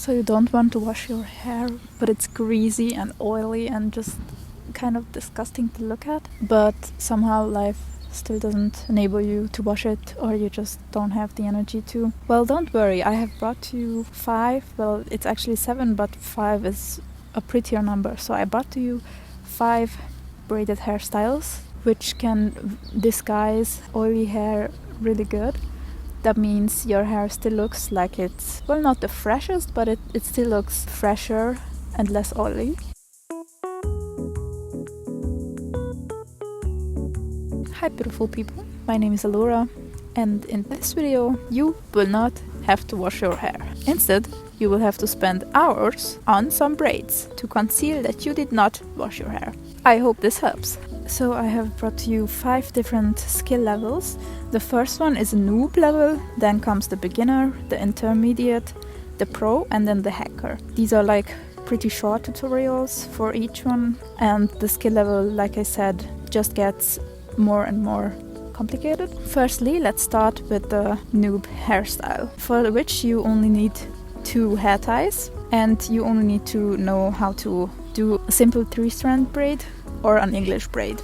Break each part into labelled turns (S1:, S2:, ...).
S1: So you don't want to wash your hair, but it's greasy and oily and just kind of disgusting to look at, but somehow life still doesn't enable you to wash it, or you just don't have the energy to. Well, don't worry, I have brought you 5, well, it's actually 7, but 5 is a prettier number, so I brought to you 5 braided hairstyles which can disguise oily hair really good. That means your hair still looks like it's, well, not the freshest, but it still looks fresher and less oily. Hi beautiful people, my name is Alora, and in this video you will not have to wash your hair. Instead, you will have to spend hours on some braids to conceal that you did not wash your hair. I hope this helps. So I have brought to you 5 different skill levels. The first one is a noob level, then comes the beginner, the intermediate, the pro, and then the hacker. These are like pretty short tutorials for each one, and the skill level, like I said, just gets more and more complicated. Firstly, let's start with the noob hairstyle, for which you only need 2 hair ties, and you only need to know how to do a simple 3-strand braid or an English braid,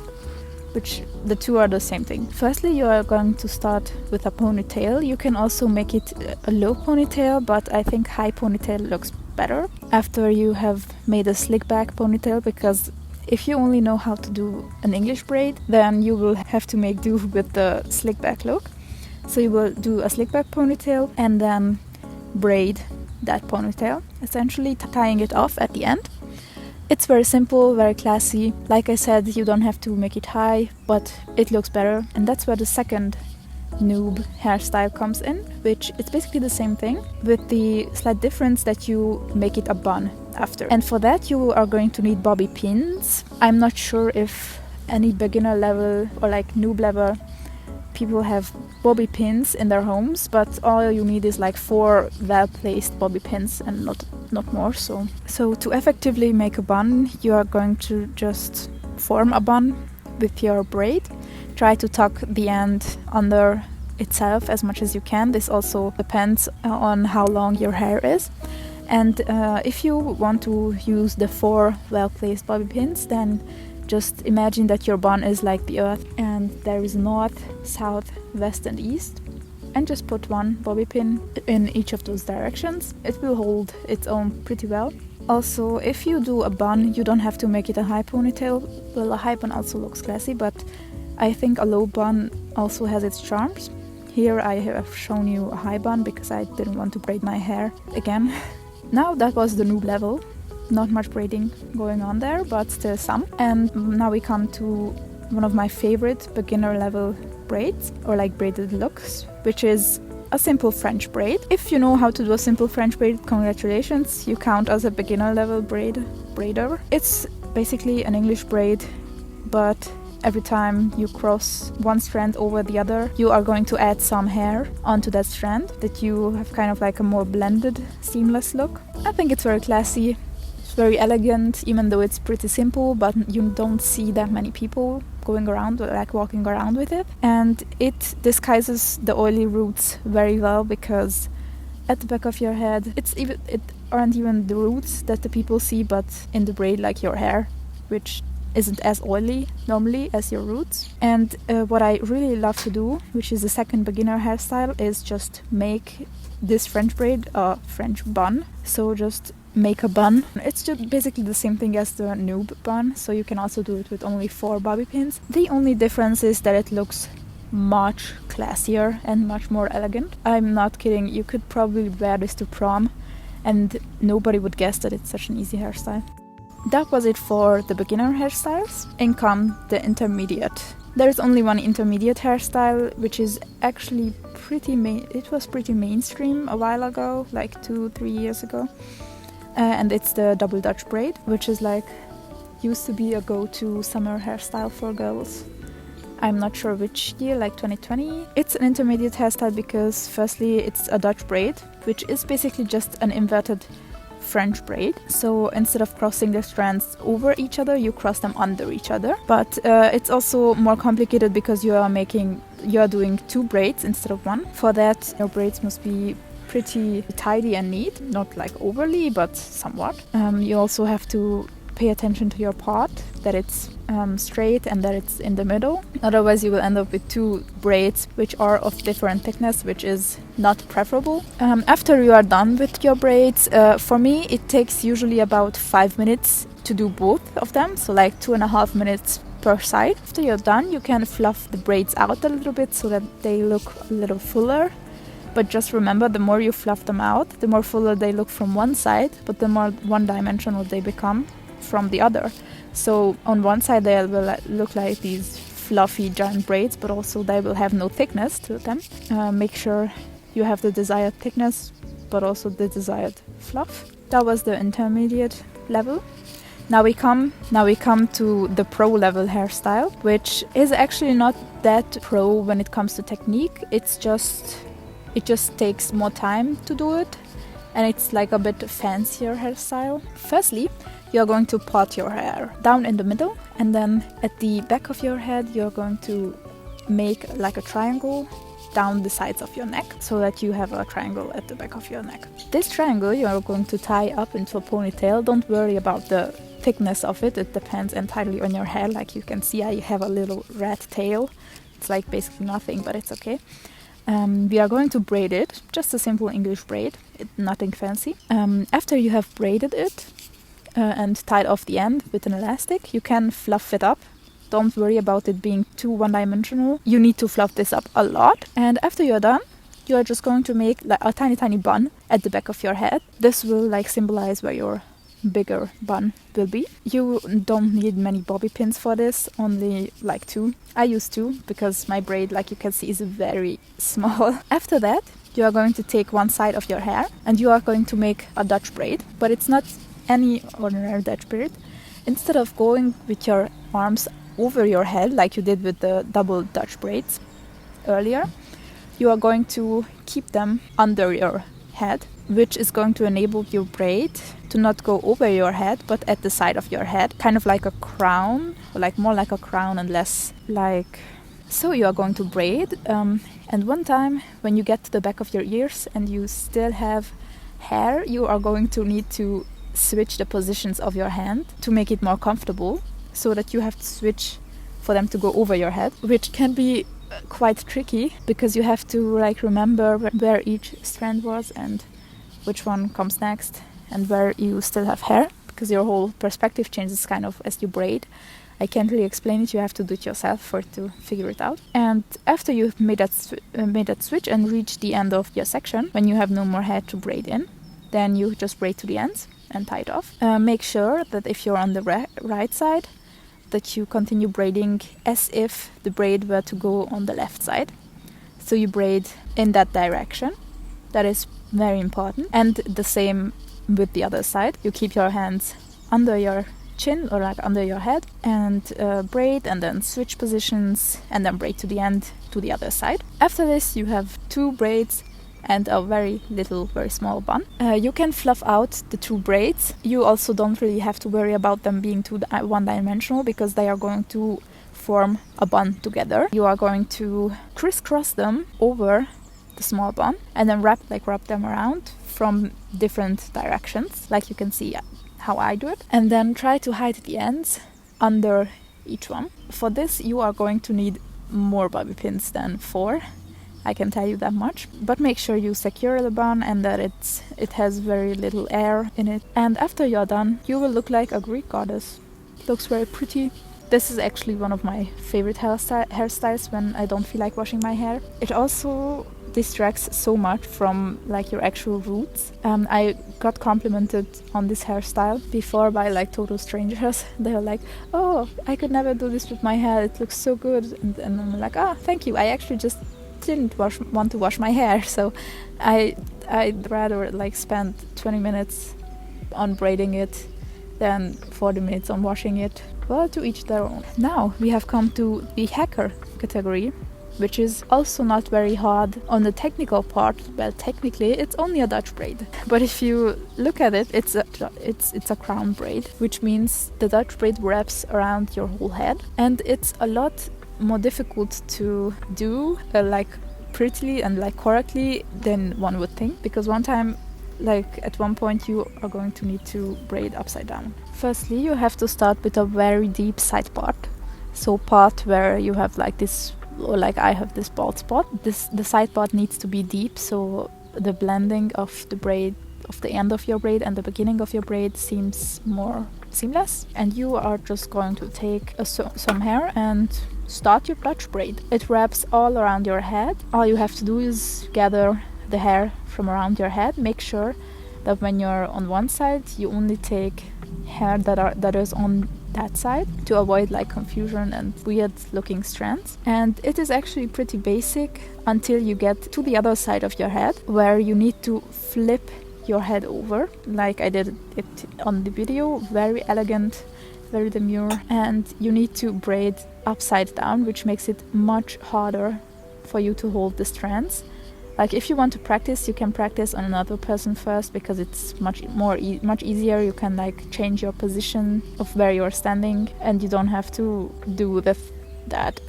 S1: which the two are the same thing. Firstly, you are going to start with a ponytail. You can also make it a low ponytail, but I think high ponytail looks better after you have made a slick back ponytail, because if you only know how to do an English braid, then you will have to make do with the slick back look. So you will do a slick back ponytail and then braid that ponytail, essentially tying it off at the end. It's very simple, very classy. Like I said, you don't have to make it high, but it looks better. And that's where the second noob hairstyle comes in, which is basically the same thing, with the slight difference that you make it a bun after. And for that you are going to need bobby pins. I'm not sure if any beginner level or like noob level people have bobby pins in their homes, but all you need is like 4 well-placed bobby pins and not more. So to effectively make a bun, you are going to just form a bun with your braid. Try to tuck the end under itself as much as you can. This also depends on how long your hair is. And if you want to use the 4 well-placed bobby pins, then just imagine that your bun is like the earth and there is north, south, west and east, and just put 1 bobby pin in each of those directions. It will hold its own pretty well. Also, if you do a bun, you don't have to make it a high ponytail. Well, a high bun also looks classy, but I think a low bun also has its charms. Here I have shown you a high bun because I didn't want to braid my hair again. Now that was the noob level. Not much braiding going on there, but still some. And now we come to one of my favorite beginner level braids, or like braided looks, which is a simple French braid. If you know how to do a simple French braid, congratulations, you count as a beginner level braider. It's basically an English braid, but every time you cross one strand over the other, you are going to add some hair onto that strand, that you have kind of like a more blended, seamless look. I think it's very classy. Very elegant, even though it's pretty simple, but you don't see that many people going around, like walking around with it. And it disguises the oily roots very well, because at the back of your head, it aren't even the roots that the people see, but in the braid, like your hair, which isn't as oily normally as your roots. And what I really love to do, which is the second beginner hairstyle, is just make this French braid a French bun. So just make a bun. It's just basically the same thing as the noob bun, so you can also do it with only 4 bobby pins. The only difference is that it looks much classier and much more elegant. I'm not kidding, you could probably wear this to prom and nobody would guess that it's such an easy hairstyle. That was it for the beginner hairstyles. In come the intermediate. There's only one intermediate hairstyle, which is actually pretty mainstream a while ago, like 2-3 years ago. And it's the double Dutch braid, which is like used to be a go-to summer hairstyle for girls. I'm not sure which year, like 2020. It's an intermediate hairstyle because firstly it's a Dutch braid, which is basically just an inverted French braid. So instead of crossing the strands over each other, you cross them under each other. But it's also more complicated because you are doing 2 braids instead of 1. For that, your braids must be pretty tidy and neat, not like overly, but somewhat. You also have to pay attention to your part, that it's straight and that it's in the middle. Otherwise you will end up with two braids which are of different thickness, which is not preferable. After you are done with your braids, for me it takes usually about 5 minutes to do both of them, so like 2.5 minutes per side. After you're done, you can fluff the braids out a little bit so that they look a little fuller. But just remember, the more you fluff them out, the more fuller they look from one side, but the more one-dimensional they become from the other. So on one side they will look like these fluffy giant braids, but also they will have no thickness to them. Make sure you have the desired thickness, but also the desired fluff. That was the intermediate level. Now we come to the pro level hairstyle, which is actually not that pro when it comes to technique. It just takes more time to do it, and it's like a bit fancier hairstyle. Firstly, you're going to part your hair down in the middle, and then at the back of your head you're going to make like a triangle down the sides of your neck, so that you have a triangle at the back of your neck. This triangle you are going to tie up into a ponytail. Don't worry about the thickness of it, it depends entirely on your hair. Like you can see, I have a little rat tail. It's like basically nothing, but it's okay. We are going to braid it, just a simple English braid, nothing fancy. After you have braided it and tied off the end with an elastic, you can fluff it up. Don't worry about it being too one-dimensional. You need to fluff this up a lot. And after you're done, you are just going to make like a tiny bun at the back of your head. This will like symbolize where your bigger bun will be. You don't need many bobby pins for this, only like 2. I use 2 because my braid, like you can see, is very small. After that, you are going to take one side of your hair and you are going to make a Dutch braid, but it's not any ordinary Dutch braid. Instead of going with your arms over your head like you did with the double Dutch braids earlier, you are going to keep them under your head, which is going to enable your braid to not go over your head but at the side of your head, kind of like a crown, or like more like a crown and less like... So you are going to braid, and one time when you get to the back of your ears and you still have hair, you are going to need to switch the positions of your hand to make it more comfortable, so that you have to switch for them to go over your head, which can be quite tricky because you have to like remember where each strand was and which one comes next and where you still have hair, because your whole perspective changes kind of as you braid. I can't really explain it, you have to do it yourself to figure it out. And after you've made that switch and reached the end of your section, when you have no more hair to braid in, then you just braid to the ends and tie it off. Make sure that if you're on the right side, that you continue braiding as if the braid were to go on the left side. So you braid in that direction. That is very important. And the same with the other side. You keep your hands under your chin or like under your head and braid, and then switch positions and then braid to the end to the other side. After this you have 2 braids and a very small bun. You can fluff out the 2 braids. You also don't really have to worry about them being too one-dimensional because they are going to form a bun together. You are going to crisscross them over the small bun and then wrap them around from different directions, like you can see how I do it, and then try to hide the ends under each one. For this you are going to need more bobby pins than 4. I can tell you that much, but make sure you secure the bun and that it has very little air in it. And after you're done, you will look like a Greek goddess. Looks very pretty. This is actually one of my favorite hairstyles when I don't feel like washing my hair. It also distracts so much from like your actual roots. I got complimented on this hairstyle before by like total strangers. They were like, "Oh, I could never do this with my hair. It looks so good." And I'm like, "Ah, thank you. I actually just didn't want to wash my hair, so I'd rather like spend 20 minutes on braiding it than 40 minutes on washing it." Well, to each their own. Now we have come to the hacker category, which is also not very hard on the technical part. Well, technically it's only a Dutch braid, but if you look at it, it's a crown braid, which means the Dutch braid wraps around your whole head, and it's a lot more difficult to do, like prettily and like correctly than one would think, because one time, like at one point, you are going to need to braid upside down. Firstly, you have to start with a very deep side part, so part where you have like this, or like I have this bald spot. The side part needs to be deep, so the blending of the braid, of the end of your braid and the beginning of your braid, seems more seamless. And you are just going to take some hair and start your Dutch braid. It wraps all around your head. All you have to do is gather the hair from around your head. Make sure that when you're on one side, you only take hair that is on that side, to avoid like confusion and weird looking strands. And it is actually pretty basic until you get to the other side of your head, where you need to flip your head over, like I did it on the video. Very elegant, very demure. And you need to braid upside down, which makes it much harder for you to hold the strands. Like if you want to practice, you can practice on another person first, because it's much easier. You can like change your position of where you're standing, and you don't have to do that.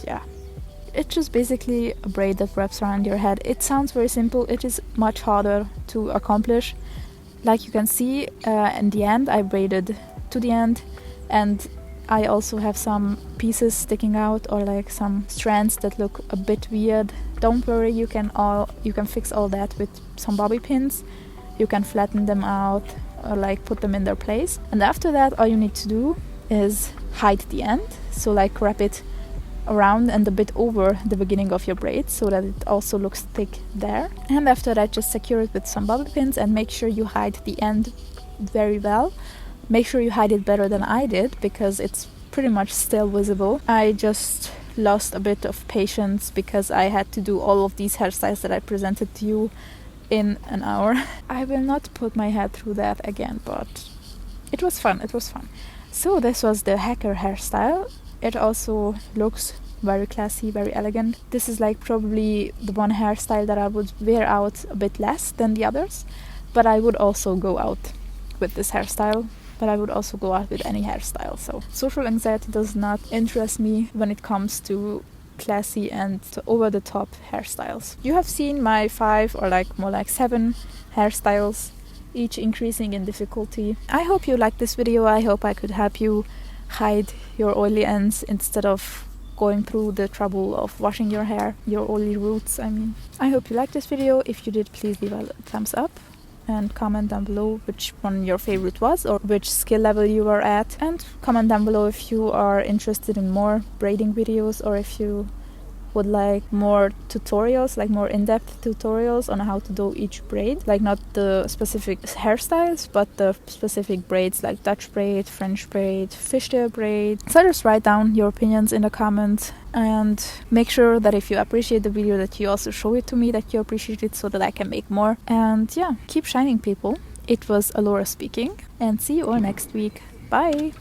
S1: Yeah, it's just basically a braid that wraps around your head. It sounds very simple. It is much harder to accomplish. Like you can see, in the end, I braided to the end, and I also have some pieces sticking out, or like some strands that look a bit weird. Don't worry, you can fix all that with some bobby pins. You can flatten them out or like put them in their place. And after that, all you need to do is hide the end. So like wrap it around and a bit over the beginning of your braid, so that it also looks thick there. And after that, just secure it with some bobby pins and make sure you hide the end very well. Make sure you hide it better than I did, because it's pretty much still visible. I just lost a bit of patience because I had to do all of these hairstyles that I presented to you in an hour. I will not put my head through that again, but it was fun. So this was the hacker hairstyle. It also looks very classy, very elegant. This is like probably the one hairstyle that I would wear out a bit less than the others, but I would also go out with this hairstyle. But I would also go out with any hairstyle. So social anxiety does not interest me when it comes to classy and over-the-top hairstyles. You have seen my 5 or like more like 7 hairstyles, each increasing in difficulty. I hope you liked this video. I hope I could help you hide your oily ends instead of going through the trouble of washing your hair, your oily roots, I mean. I hope you liked this video. If you did, please leave a thumbs up and comment down below which one your favorite was, or which skill level you are at. And comment down below if you are interested in more braiding videos, or if you would like more tutorials, like more in-depth tutorials on how to do each braid, like not the specific hairstyles but the specific braids, like Dutch braid, French braid, fishtail braid. So just write down your opinions in the comments, and make sure that if you appreciate the video that you also show it to me that you appreciate it, so that I can make more. And yeah, keep shining, people. It was Alora speaking, and see you all next week. Bye!